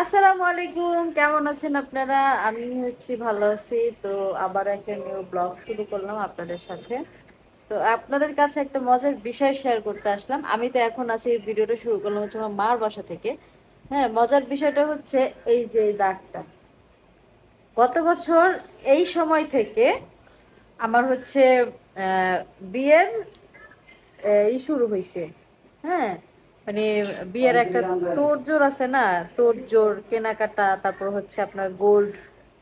আসসালামু আলাইকুম, কেমন আছেন আপনারা? আমি ভালো আছি। তো আবার একটা নিউ ব্লগ শুরু করলাম আপনাদের সাথে। তো আপনাদের কাছে একটা মজার বিষয় শেয়ার করতে আসলাম। আমি তো এখন আছি, এই ভিডিওটা শুরু করলাম আমার মার বাসা থেকে। হ্যাঁ, মজার বিষয়টা এই যে এই দাগটা গত বছর এই সময় থেকে আমার বিয়ের শুরু হয়েছে। হ্যাঁ, মানে বিয়ের একটা তোড়জোড় আছে না, তোড়জোড় কেনাকাটা, তারপর আপনার গোল্ড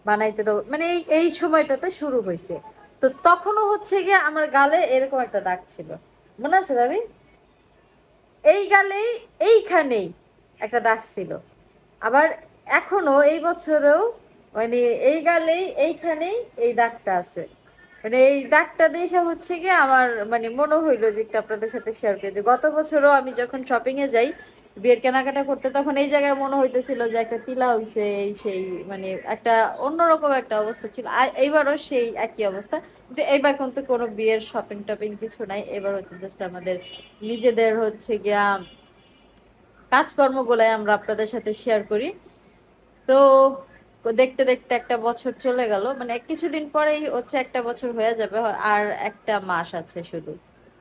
বানাইতে তো মানে এই সময়টাতে শুরু হয়েছে। তো তখনও গিয়ে আমার গালে এরকম একটা দাগ ছিল, মনে আছে ভাবি? এই গালেই, এইখানেই একটা দাগ ছিল। আবার এখনো এই বছরেও মানে এই গালেই এইখানেই এই দাগটা আছে। মানে এই দাগটা দেখে গিয়ে আমার মানে মনে হইলো যে একটু আপনাদের সাথে শেয়ার করি, যে গত বছরও আমি যখন শপিং এ যাই বিয়ের কেনাকাটা করতে, তখন এই জায়গায় মনে হইতেছিল যে একটা তিলা হইছে, এই সেই মানে একটা অন্যরকম একটা অবস্থা ছিল। আর এইবারও সেই একই অবস্থা, কিন্তু এইবার কিন্তু কোনো বিয়ের শপিং টপিং কিছু নাই। এবার জাস্ট আমাদের নিজেদের গিয়া কাজকর্মগুলাই আমরা আপনাদের সাথে শেয়ার করি। তো দেখতে দেখতে একটা বছর চলে গেল, মানে কিছুদিন পরেই একটা বছর হয়ে যাবে। আর একটা মাস আছে শুধু,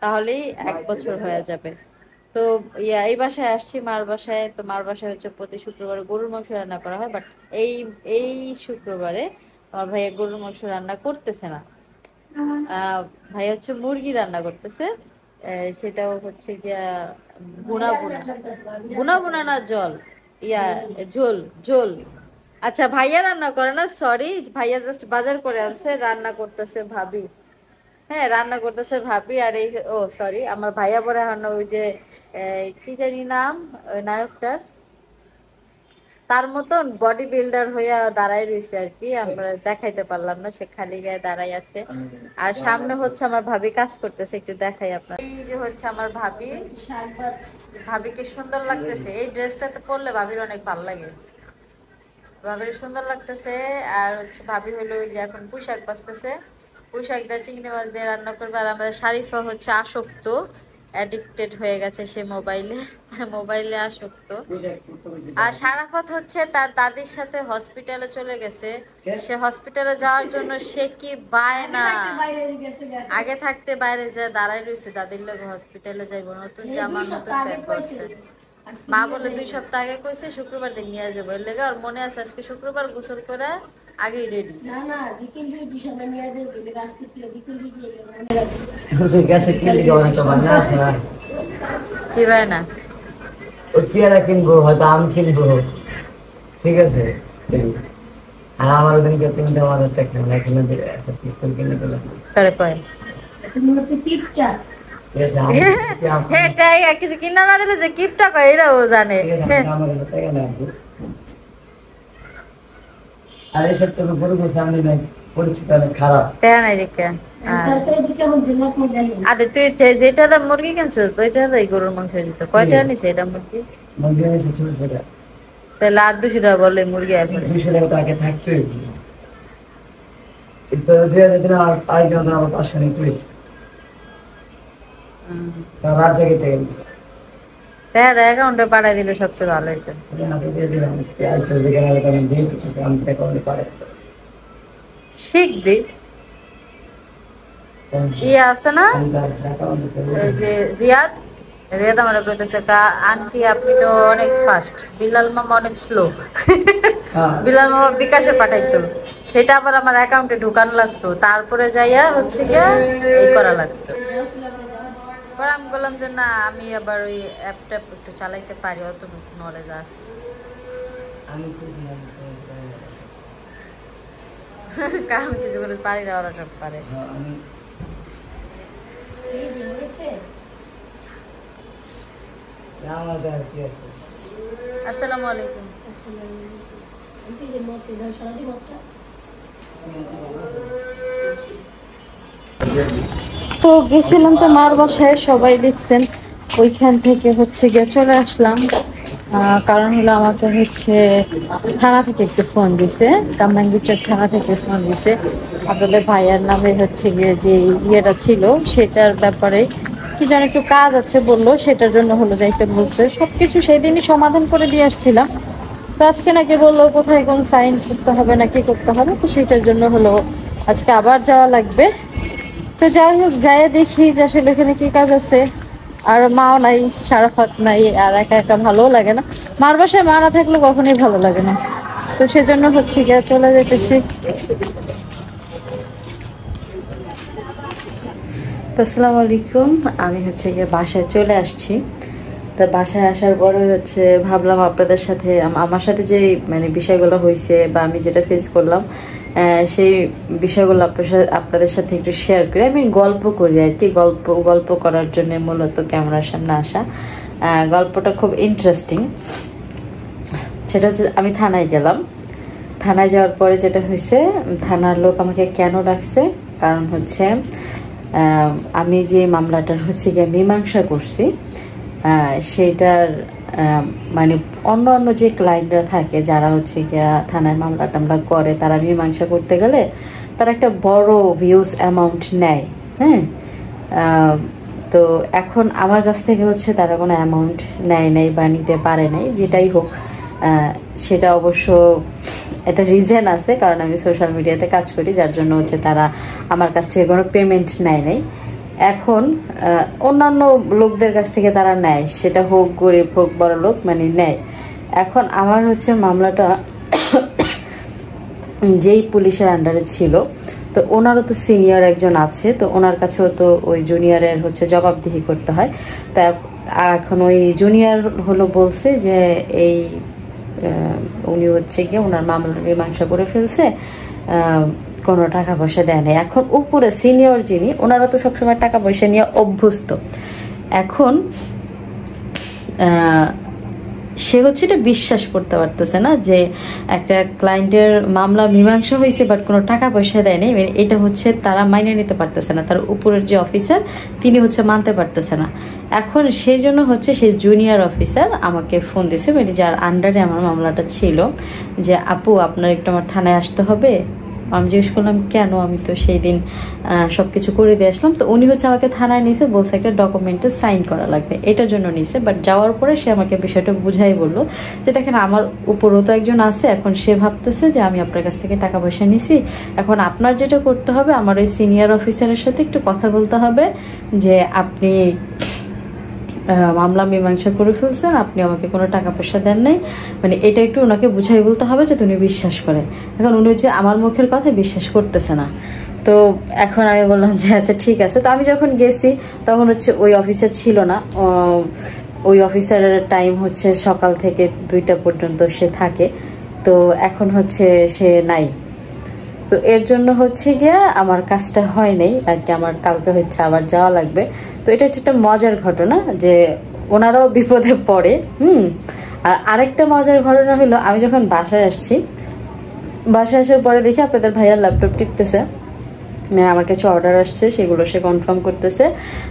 তাহলেই এক বছর হয়ে যাবে। তো এই বাসায় আসছি, মার বাসায়। তো মার বাসায় প্রতি শুক্রবারে গরুর মাংস রান্না করা হয়, বাট এই এই শুক্রবারে আমার ভাইয়া গরুর মাংস রান্না করতেছে না। ভাই মুরগি রান্না করতেছে। সেটাও গিয়া বুনা বুনা, বুনা বুনা না, জল ইয়া ঝোল ঝোল। আচ্ছা, ভাইয়া রান্না করে না, সরি, ভাইয়া জাস্ট বাজার করে আনছে, রান্না করতেছে ভাবি। হ্যাঁ, রান্না করতেছে ভাবি। আর এই, ও সরি, আমার ভাইয়া পরে রান্না ওই যে কি জানি নাম ওই নায়কটার, তার মতন বডি বিল্ডার হইয়া দাঁড়াই রয়েছে আর কি। আমরা দেখাইতে পারলাম না, সে খালি গায়ে দাঁড়াই আছে। আর সামনে আমার ভাবি কাজ করতেছে, একটু দেখাই আপনার। এই যে আমার ভাবি, ভাবিকে সুন্দর লাগতেছে এই ড্রেসটাতে পরলে, ভাবির অনেক ভালো লাগে, ভাবির সুন্দর লাগতেছে। আর ভাবি হলো ওই যে এখন পোশাক বাঁচতেছে, পোশাক দিয়ে চিংড়ি মাছ দিয়ে রান্না করবে। আর আমাদের শারিফা আসক্ত, অ্যাডিক্টেড হয়ে গেছে সে মোবাইলে, মোবাইলে আসক্ত। আর সারাফত তার দাদির সাথে হসপিটালে চলে গেছে। সে হসপিটালে যাওয়ার জন্য সে কি বায়না, আগে থাকতে বাইরে যে দাঁড়াই রয়েছে, দাদির লোক হসপিটালে যাইবো, নতুন জামা নতুন প্যান্ট পরছে। মা বলে 2 সপ্তাহ আগে কইছে শুক্রবার দিন নিয়ে যাবো, এর লেগে আর মনে আছে আজকে শুক্রবার গোসল করে আগেই রেডি। না না, বিকেল ডিউটি সময় নিয়ে যাবো, রাস্তা থেকে বিকেল ডিউটি বুঝে গেছে। কি লিখে অনেক তো বানা আছে না, কি বানা? ওই পেয়ারা কিনবো, হয়তো আম কিনবো, ঠিক আছে। আর আমার ওদিনকে 3টা মানুষ দেখলাম, এখানে একটা পিস্তল কিনে দিলাম, তারে কয় তুমি কিপটা। এটাই আর কিছু কিনা না দিলে যে কিপটা কয়, এটা ও জানে। আর এসব তো গরু গোসানি নাই, পরিস্থিতি অনেক খারাপ, টেয়া নাই রেখে। আরে তুই যেটা দাম মুরগি কিনছো, ওইটা দাই গরুর মাংস দিত। কয়টা নিছে এটা মুরগি? মুরগি নিছে 600 টাকা। তাহলে আর 200 টাকা বলে মুরগি, এখন 200 টাকা তো আগে থাকতো। তো 2000 দিন আর আরেকজন আমার 500 নিতে হয়েছে। তা রাত জাগে থেকে গেছে, তার অ্যাকাউন্টে পাঠাই দিলে সবচেয়ে ভালো হইতো। শিখবি, ইয়ে আছে না, এই যে রিয়াদ, রিয়াদ আমার কইতেছে আন্টি আপনি তো অনেক ফাস্ট, বিলাল মামা অনেক স্লো। বিলাল মামা বিকাশে পাঠাইতো, সেটা আবার আমার অ্যাকাউন্টে ঢুকানো লাগতো, তারপরে যাইয়া গিয়া এই করা লাগতো। পরে আমি বললাম যে না, আমি আবার ওই অ্যাপটা একটু চালাইতে পারি, অত নলেজ আছে। আমি কিছু করে পারি না, ওরা সব পারে। আসসালামু আলাইকুম। তো গেছিলাম তো মার বাসায়, সবাই দেখছেন। ওইখান থেকে গিয়ে চলে আসলাম, কারণ হলো আমাকে থানা থেকে একটু ফোন দিছে, কামরাঙ্গীরচর থানা থেকে ফোন দিছে। আপনাদের ভাইয়ার নামে গিয়ে যে ইয়েটা ছিল, সেটার ব্যাপারে কি যেন একটু কাজ আছে বললো, সেটার জন্য যাইতে বলছে। সবকিছু সেই দিনই সমাধান করে দিয়ে আসছিলাম। তো আজকে নাকি বললো কোথায় কোন সাইন করতে হবে না কি করতে হবে, তো সেটার জন্য হলো আজকে আবার যাওয়া লাগবে। তো যাই হোক, যাই দেখি যে আসলে এখানে কি কাজ আছে। আর মাও নাই, সারাফাত নাই, আর একা একা ভালোও লাগে না। মার বাসায় মা না থাকলে কখনোই ভালো লাগে না। তো সেজন্য হচ্ছে গিয়ে চলে যেতেছি। আসসালামু আলাইকুম, আমি হচ্ছে গিয়ে বাসায় চলে আসছি। তো বাসায় আসার পরে হচ্ছে ভাবলাম আপনাদের সাথে আমার সাথে যে মানে বিষয়গুলো হয়েছে বা আমি যেটা ফেস করলাম সেই বিষয়গুলো আপনাদের সাথে একটু শেয়ার করি। আমি গল্প করি আর কি, গল্প করার জন্য মূলত ক্যামেরার সামনে আসা। গল্পটা খুব ইন্টারেস্টিং। সেটা হচ্ছে আমি থানায় গেলাম। থানায় যাওয়ার পরে যেটা হয়েছে, থানার লোক আমাকে কেন ডাকছে, কারণ হচ্ছে আমি যে মামলাটার হচ্ছে গিয়ে মীমাংসা করছি সেইটার মানে অন্য যে ক্লায়েন্টরা থাকে যারা হচ্ছে গিয়া থানায় মামলা টামলা করে, তারা মীমাংসা করতে গেলে তারা একটা বড় হিউজ অ্যামাউন্ট নেয়। হ্যাঁ, তো এখন আমার কাছ থেকে হচ্ছে তারা কোনো অ্যামাউন্ট নেয় নাই বা নিতে পারে নাই, যেটাই হোক। সেটা অবশ্য একটা রিজন আছে, কারণ আমি সোশ্যাল মিডিয়াতে কাজ করি, যার জন্য হচ্ছে তারা আমার কাছ থেকে কোনো পেমেন্ট নেয় নাই। এখন অন্যান্য লোকদের কাছ থেকে তারা নেয়, সেটা হোক গরিব হোক বড় লোক, মানে নেয়। এখন আমার হচ্ছে মামলাটা যেই পুলিশের আন্ডারে ছিল, তো ওনারও তো সিনিয়র একজন আছে, তো ওনার কাছেও তো ওই জুনিয়রের হচ্ছে জবাবদিহি করতে হয়। তা এখন ওই জুনিয়র হলো বলছে যে এই উনি হচ্ছে গিয়ে ওনার মামলার মীমাংসা করে ফেলছে, কোনো টাকা পয়সা দেয় নাই। এখন উপরে সিনিয়র যিনি, ওনারা তো সবসময় টাকা পয়সা নিয়ে অভ্যস্ত। এখন সে হচ্ছে এটা বিশ্বাস করতে পারতেছে না যে একটা ক্লায়েন্টের মামলা মীমাংসা হয়েছে বাট কোনো টাকা পয়সা দেয় নাই। এটা হচ্ছে তারা মাইনে নিতে পারতেছে না, তার উপরের যে অফিসার তিনি হচ্ছে মানতে পারতেছে না। এখন সেই জন্য হচ্ছে সেই জুনিয়র অফিসার আমাকে ফোন দিছে, মানে যার আন্ডারে আমার মামলাটা ছিল, যে আপু আপনার একটু আমার থানায় আসতে হবে। আমি জিজ্ঞেস করলাম কেন, আমি তো সেই দিন সবকিছু করে দিয়ে আসলাম। তো উনি হচ্ছে আমাকে থানায় নিয়েছে, বলছে একটা ডকুমেন্টে সাইন করা লাগবে, এটার জন্য নিয়েছে। বাট যাওয়ার পরে সে আমাকে বিষয়টা বুঝাই বললো যে দেখেন আমার উপরও তো একজন আছে, এখন সে ভাবতেছে যে আমি আপনার কাছ থেকে টাকা পয়সা নিছি, এখন আপনার যেটা করতে হবে আমার ওই সিনিয়র অফিসারের সাথে একটু কথা বলতে হবে যে আপনি মামলা মীমাংসা করে ফেলছেন, আপনি আমাকে কোনো টাকা পয়সা দেন নাই, মানে এটা একটু ওনাকে বুঝাই বলতে হবে যাতে উনি বিশ্বাস করে। এখন উনি হচ্ছে আমার মুখের কথা বিশ্বাস করতেছে না। তো এখন আমি বললাম যে আচ্ছা ঠিক আছে। তো আমি যখন গেছি তখন হচ্ছে ওই অফিসার ছিল না। ওই অফিসারের টাইম হচ্ছে সকাল থেকে 2টা পর্যন্ত সে থাকে, তো এখন হচ্ছে সে নাই। তো এর জন্য হচ্ছে গিয়া আমার কাজটা হয় নাই আর কি, আমার কালকে হচ্ছে আবার যাওয়া লাগবে। তো এটা হচ্ছে একটা মজার ঘটনা যে ওনারাও বিপদে পড়ে। আর আরেকটা মজার ঘটনা হলো, আমি যখন বাসায় আসছি, বাসায় আসার পরে দেখি আপনাদের ভাইয়ার ল্যাপটপ টিপতেছে, মানে আমার কাছে অর্ডার আসছে, সেগুলো সে কনফার্ম করতেছে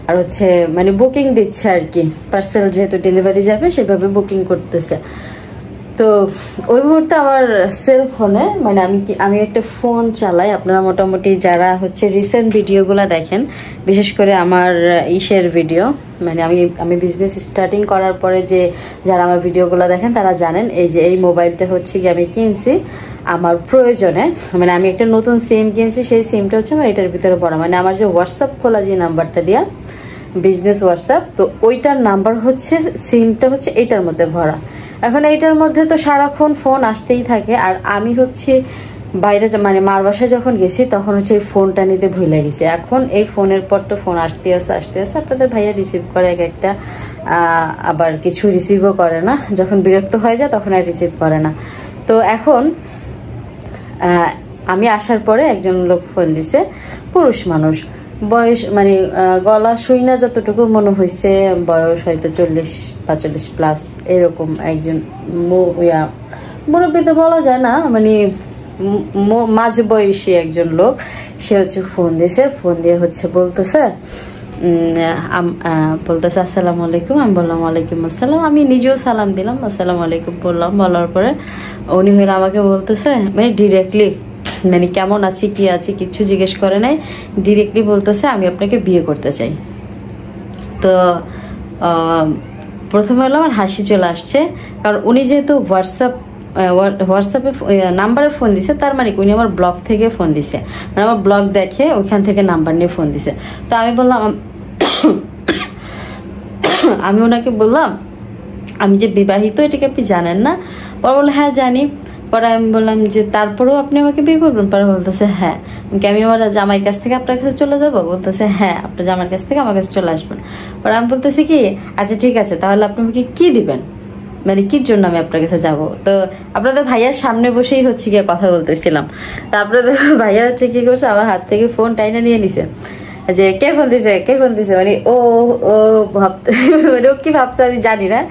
আর হচ্ছে মানে বুকিং দিচ্ছে আর কি, পার্সেল যেহেতু ডেলিভারি যাবে সেভাবে বুকিং করতেছে। তো ওই মুহূর্তে আমার সেল ফোনে, মানে আমি একটা ফোন চালাই, আপনারা মোটামুটি যারা হচ্ছে রিসেন্ট ভিডিওগুলো দেখেন, বিশেষ করে আমার ইসের ভিডিও, মানে আমি বিজনেস স্টার্টিং করার পরে যে যারা আমার ভিডিওগুলো দেখেন তারা জানেন এই যে এই মোবাইলটা হচ্ছে কি আমি কিনছি আমার প্রয়োজনে, মানে আমি একটা নতুন সিম কিনছি, সেই সিমটা হচ্ছে আমার এটার ভিতরে পড়া, মানে আমার যে হোয়াটসঅ্যাপ খোলা যে নাম্বারটা দিয়া বিজনেস হোয়াটসঅ্যাপ, তো ওইটার নাম্বার হচ্ছে সিমটা হচ্ছে এইটার মধ্যে ভরা। এখন এইটার মধ্যে তো সারাক্ষণ ফোন আসতেই থাকে, আর আমি হচ্ছে বাইরে মানে মার বাসায় যখন গেছি তখন হচ্ছে এই ফোনটা নিতে ভুলে গেছি। এখন এই ফোনের পর তো ফোন আসতে আসতে আপনাদের ভাইয়া রিসিভ করে এক একটা, আবার কিছু রিসিভও করে না, যখন বিরক্ত হয়ে যায় তখন আর রিসিভ করে না। তো এখন আমি আসার পরে একজন লোক ফোন দিছে, পুরুষ মানুষ, বয়স মানে গলা শুই না যতটুকু মনে হয়েছে বয়স হয়তো 40-45 প্লাস এরকম একজন মুরব্বী তো বলা যায় না, মানে মাঝ বয়সী একজন লোক। সে হচ্ছে ফোন দিয়েছে, ফোন দিয়ে হচ্ছে বলতেছে আসসালামু আলাইকুম। আমি বললাম ওয়ালাইকুম আসসালাম, আমি নিজেও সালাম দিলাম, আসসালামু আলাইকুম বললাম। বলার পরে উনি হয়ে আমাকে বলতেছে, মানে ডিরেক্টলি, মানে কেমন আছি কি আছি কিচ্ছু জিজ্ঞেস করে নাই, ডিরেক্টলি বলতেছে আমি আপনাকে বিয়ে করতে চাই। তো প্রথমে হলো আমার হাসি চলে আসছে, কারণ উনি যেহেতু হোয়াটসঅ্যাপ হোয়াটসঅ্যাপে নাম্বারে ফোন দিছে, তার মানে উনি আমার ব্লগ থেকে ফোন দিছে, মানে আমার ব্লগ দেখে ওইখান থেকে নাম্বার নিয়ে ফোন দিছে। তো আমি বললাম আমি ওনাকে বললাম আমি যে বিবাহিত এটাকে আপনি জানেন না? পরে বললো হ্যাঁ জানি। পরে আমি বললাম যে তারপরেও আপনি আমাকে বিয়ে করবেন? পরে বলতেছে হ্যাঁ। আমি আমার জামাইয়ের কাছ থেকে আপনার কাছে চলে যাবো? বলতেছে হ্যাঁ, আপনার জামাইয়ের কাছ থেকে আমার কাছে চলে আসবেন। পরে আমি বলতেছি কি আচ্ছা ঠিক আছে, তাহলে আপনি আমাকে কি দিবেন, মানে কির জন্য আমি আপনার কাছে যাবো? তো আপনাদের ভাইয়ার সামনে বসেই হচ্ছে গিয়ে কথা বলতেছিলাম। তা আপনাদের ভাইয়া হচ্ছে কি করছে, আমার হাত থেকে ফোন টাইনা নিয়ে নিছে, যে কে ফোন দিছে কে ফোন দিছে, মানে ও ভাবতে মানে ও কি ভাবছে আমি জানি না,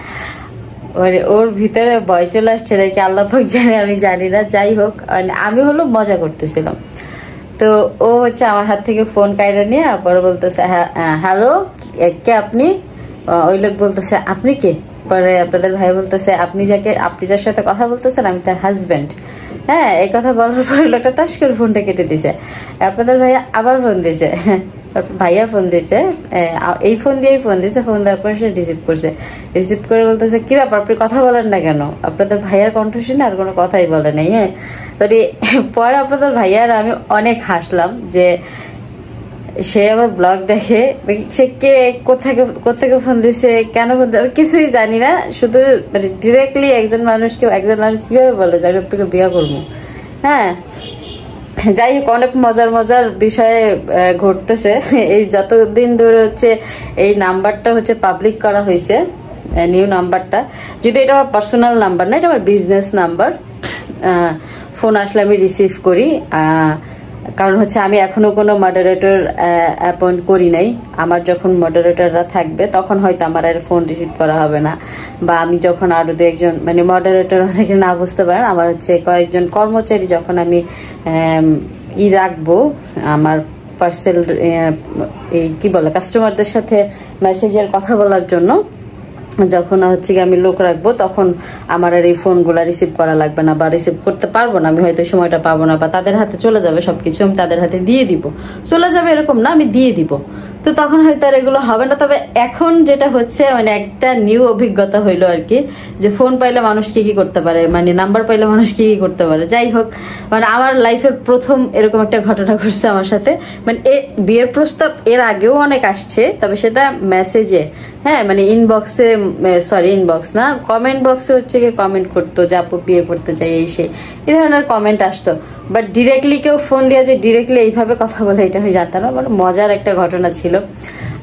মানে ওর ভিতরে ভয় চলে আসছে নাকি আল্লাহ পাক জানে, আমি জানি না। যাই হোক, মানে আমি হলো মজা করতেছিলাম। তো ও হচ্ছে আমার হাত থেকে ফোন কাইরা নিয়ে পরে বলতেছে হ্যালো কে আপনি? ওই লোক বলতেছে আপনি কে? পরে আপনাদের ভাই বলতেছে আপনি যার সাথে কথা বলতেছেন আমি তার হাজবেন্ড। হ্যাঁ, এই কথা বলার পরে লোকটা টাস করে ফোনটা কেটে দিছে। আপনাদের ভাইয়া আবার ফোন দিছে, ভাইয়া ফোন দিয়েছে, এই ফোন দিয়েই ফোন দিয়েছে। ফোন দেওয়ার পর সে রিসিভ করছে, রিসিভ করে বলতেছে কি ব্যাপার আপনি কথা বলেন না কেন? আপনাদের ভাইয়ার কণ্ঠ শুনে আর কোনো কথাই বলে নাই। হ্যাঁ, পরে আপনাদের ভাইয়ার আমি অনেক হাসলাম যে সে আমার ব্লগ দেখে, সে কে কোথেকে ফোন দিছে কেন ফোন দিচ্ছে কিছুই জানি না, শুধু মানে ডিরেক্টলি একজন মানুষ কিভাবে বলে যে আমি আপনাকে বিয়ে করবো। হ্যাঁ, যাই হোক, অনেক মজার বিষয়ে ঘটতেছে। এই যতদিন ধরে হচ্ছে এই নাম্বারটা হচ্ছে পাবলিক করা হয়েছে, নিউ নাম্বারটা, যদি এটা আমার পার্সোনাল নাম্বার না, এটা আমার বিজনেস নাম্বার। ফোন আসলে আমি রিসিভ করি, কারণ হচ্ছে আমি এখনো কোনো মডারেটর অ্যাপয়েন্ট করি নাই। আমার যখন মডারেটররা থাকবে তখন হয়তো আমার আর ফোন রিসিভ করা হবে না, বা আমি যখন আরো দু একজন মানে মডারেটর অনেকে না বুঝতে পারেন, আমার হচ্ছে কয়েকজন কর্মচারী যখন আমি রাখবো আমার পার্সেল এই কি বলে কাস্টমারদের সাথে মেসেজের কথা বলার জন্য, যখন হচ্ছে কি আমি লোক রাখবো তখন আমার আর এই ফোনগুলা রিসিভ করা লাগবে না, বা রিসিভ করতে পারবো না, আমি হয়তো সময়টা পাবো না, বা তাদের হাতে চলে যাবে সবকিছু, আমি তাদের হাতে দিয়ে দিব, চলে যাবে এরকম না, আমি দিয়ে দিব। তো তখন হয়তো আর এগুলো হবে না। তবে এখন যেটা হচ্ছে মানে একটা নিউ অভিজ্ঞতা হইলো আর কি, যে ফোন পাইলে মানুষ কি করতে পারে, মানে নাম্বার পাইলে মানুষ কি করতে পারে। যাই হোক, মানে আমার লাইফের প্রথম এরকম একটা ঘটনা ঘটছে আমার সাথে। মানে বিয়ের প্রস্তাব এর আগেও অনেক আসছে, তবে সেটা মেসেজে, হ্যাঁ মানে ইনবক্সে, সরি ইনবক্স না, কমেন্ট বক্সে হচ্ছে গিয়ে কমেন্ট করতো যে আপু বিয়ে করতে চাই এই ধরনের কমেন্ট আসতো। বাট ডিরেক্টলি কেউ ফোন দিয়ে যে ডিরেক্টলি এইভাবে কথা বলে এটা আমি জানতাম না। মানে মজার একটা ঘটনা ছিল।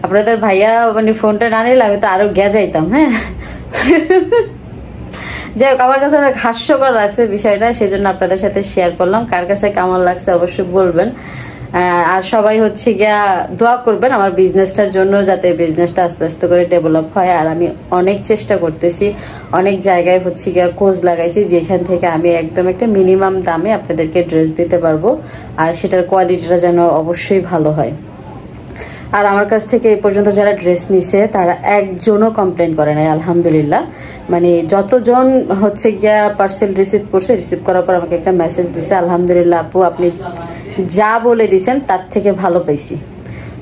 আপনাদের ভাইয়া মানে ফোনটা না নিলে আমি তো আরো যাইতাম। হ্যাঁ, যাই হোক, আমার কাছে অনেক হাস্যকর লাগছে বিষয়টা, সেজন্য আপনাদের সাথে শেয়ার করলাম। কার কাছে কেমন লাগছে অবশ্যই বলবেন। আর সবাই হচ্ছে গিয়া দোয়া করবেন আমার বিজনেসটার জন্য, যাতে বিজনেসটা আস্তে আস্তে করে ডেভেলপ হয়। আর আমি অনেক চেষ্টা করতেছি, অনেক জায়গায় হচ্ছে গিয়া খোঁজ লাগাইছি, যেখান থেকে আমি একদম একটা মিনিমাম দামে আপনাদেরকে ড্রেস দিতে পারবো, আর সেটার কোয়ালিটিটা যেন অবশ্যই ভালো হয়। আর আমার কাছ থেকে এই পর্যন্ত যারা ড্রেস নিছে তারা একজনও কমপ্লেন করে নাই, আলহামদুলিল্লাহ। মানে যতজন হচ্ছে গিয়া পার্সেল রিসিভ করছে, রিসিভ করার পর আমাকে একটা মেসেজ দিছে, আলহামদুলিল্লাহ আপু আপনি যা বলে দিছেন তার থেকে ভালো পাইছি।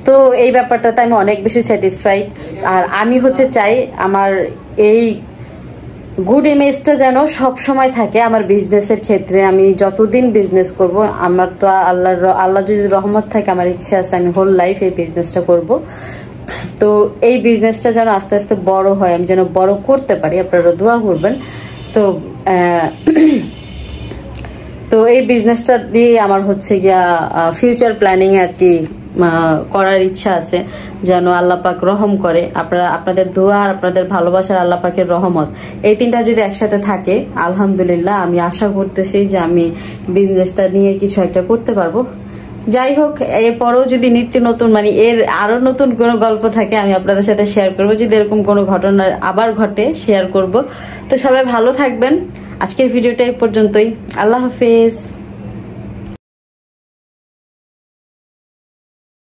তো এই ব্যাপারটাতে আমি অনেক বেশি স্যাটিসফাইড। আর আমি হচ্ছে চাই আমার এই গুড ইমেজটা যেন সব সময় থাকে আমার বিজনেসের ক্ষেত্রে। আমি যতদিন বিজনেস করব, আমার তো আল্লাহ যদি রহমত থাকে, আমার ইচ্ছা আছে আমি হোল লাইফ এই বিজনেসটা করব। তো এই বিজনেসটা যেন আস্তে আস্তে বড় হয়, আমি যেন বড় করতে পারি, আপনারা দোয়া করবেন। তো এই বিজনেসটা দিয়ে আমার হচ্ছে গিয়া ফিউচার প্ল্যানিং আর কি করার ইচ্ছা আছে, যেন আল্লাহ পাক রহম করে। আপনাদের দোয়া আর আপনাদের ভালোবাসার আল্লাহ পাকের রহমত, এই তিনটা যদি একসাথে থাকে, আলহামদুলিল্লাহ আমি আশা করতেছি যে আমি বিজনেসটা নিয়ে কিছু একটা করতে পারবো। যাই হোক, এরপরও যদি নিত্য নতুন মানে এর আরো নতুন কোনো গল্প থাকে আমি আপনাদের সাথে শেয়ার করব, যদি এরকম কোনো ঘটনা আবার ঘটে শেয়ার করব। তো সবাই ভালো থাকবেন। আজকের ভিডিওটা এই পর্যন্তই। আল্লাহ হাফেজ।